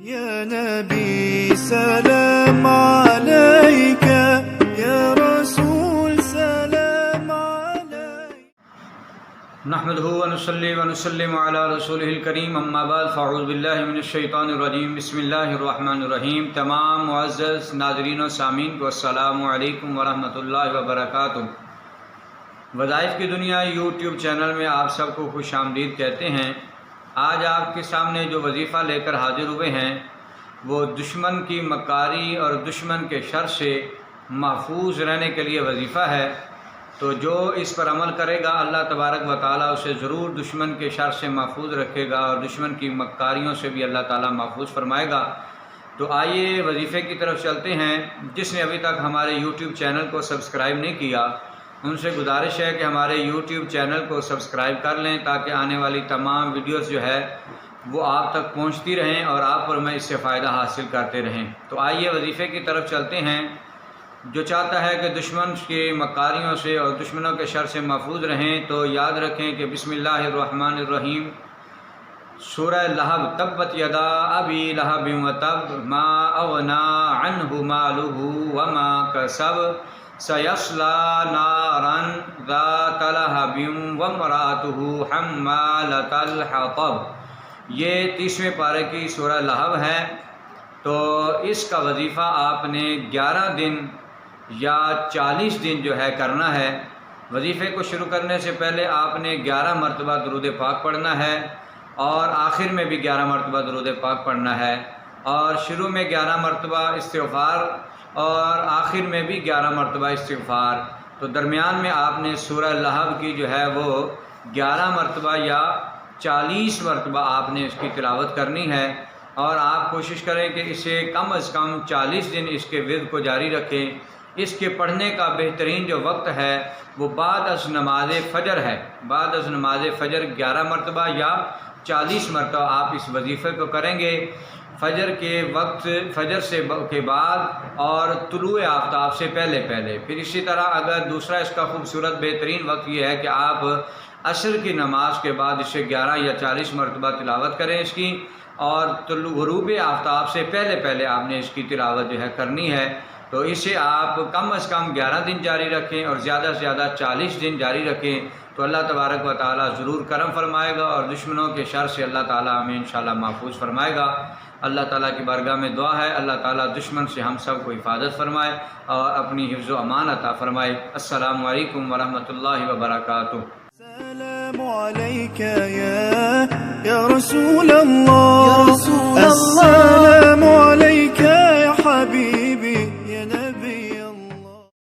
یا نبی سلام علیک، یا رسول سلام علیک۔ نحمدہ ونصلی ونسلم علی رسولہ الکریم، اما بعد فاعوذ باللہ من الشیطان الرجیم، بسم اللہ الرحمن الرحیم۔ تمام معزز ناظرین و سامعین کو السلام علیکم ورحمۃ اللہ وبرکاتہ۔ وظائف کی دنیا یوٹیوب چینل میں آپ سب کو خوش آمدید کہتے ہیں۔ آج آپ کے سامنے جو وظیفہ لے کر حاضر ہوئے ہیں وہ دشمن کی مکاری اور دشمن کے شر سے محفوظ رہنے کے لیے وظیفہ ہے۔ تو جو اس پر عمل کرے گا اللہ تبارک و تعالیٰ اسے ضرور دشمن کے شر سے محفوظ رکھے گا اور دشمن کی مکاریوں سے بھی اللہ تعالیٰ محفوظ فرمائے گا۔ تو آئیے وظیفے کی طرف چلتے ہیں۔ جس نے ابھی تک ہمارے یوٹیوب چینل کو سبسکرائب نہیں کیا ان سے گزارش ہے کہ ہمارے یوٹیوب چینل کو سبسکرائب کر لیں تاکہ آنے والی تمام ویڈیوز جو ہے وہ آپ تک پہنچتی رہیں اور آپ اور میں اس سے فائدہ حاصل کرتے رہیں۔ تو آئیے وظیفے کی طرف چلتے ہیں۔ جو چاہتا ہے کہ دشمن کی مکاریوں سے اور دشمنوں کے شر سے محفوظ رہیں تو یاد رکھیں کہ بسم اللہ الرحمن الرحیم، سورہ لہب، تبت یدا ابی لہب وتب ما اغنی عنہ مالہ وما کسب سیصلی نارا ذات لہب وامرأتہ حمالۃ الحطب۔ یہ 30ویں پارے کی سورہ لہب ہے۔ تو اس کا وظیفہ آپ نے 11 دن یا 40 دن جو ہے کرنا ہے۔ وظیفے کو شروع کرنے سے پہلے آپ نے 11 مرتبہ درود پاک پڑھنا ہے اور آخر میں بھی 11 مرتبہ درود پاک پڑھنا ہے، اور شروع میں 11 مرتبہ استغفار اور آخر میں بھی 11 مرتبہ استغفار۔ تو درمیان میں آپ نے سورہ لہب کی جو ہے وہ 11 مرتبہ یا 40 مرتبہ آپ نے اس کی تلاوت کرنی ہے، اور آپ کوشش کریں کہ اسے کم از کم 40 دن اس کے ورد کو جاری رکھیں۔ اس کے پڑھنے کا بہترین جو وقت ہے وہ بعد از نماز فجر ہے۔ بعد از نماز فجر 11 مرتبہ یا 40 مرتبہ آپ اس وظیفے کو کریں گے، فجر کے وقت، فجر کے بعد اور طلوع آفتاب سے پہلے پہلے۔ پھر اسی طرح اگر دوسرا اس کا خوبصورت بہترین وقت یہ ہے کہ آپ عصر کی نماز کے بعد اسے 11 یا 40 مرتبہ تلاوت کریں اس کی، اور غروب آفتاب سے پہلے پہلے آپ نے اس کی تلاوت جو ہے کرنی ہے۔ تو اسے آپ کم از کم 11 دن جاری رکھیں اور زیادہ سے زیادہ 40 دن جاری رکھیں، تو اللہ تبارک و تعالیٰ ضرور کرم فرمائے گا اور دشمنوں کے شر سے اللہ تعالیٰ ہمیں انشاءاللہ محفوظ فرمائے گا۔ اللہ تعالیٰ کی بارگاہ میں دعا ہے اللہ تعالیٰ دشمن سے ہم سب کو حفاظت فرمائے اور اپنی حفظ و امان عطا فرمائے۔ السلام علیکم ورحمۃ اللہ وبرکاتہ۔ السلام عليك يا رسول الله،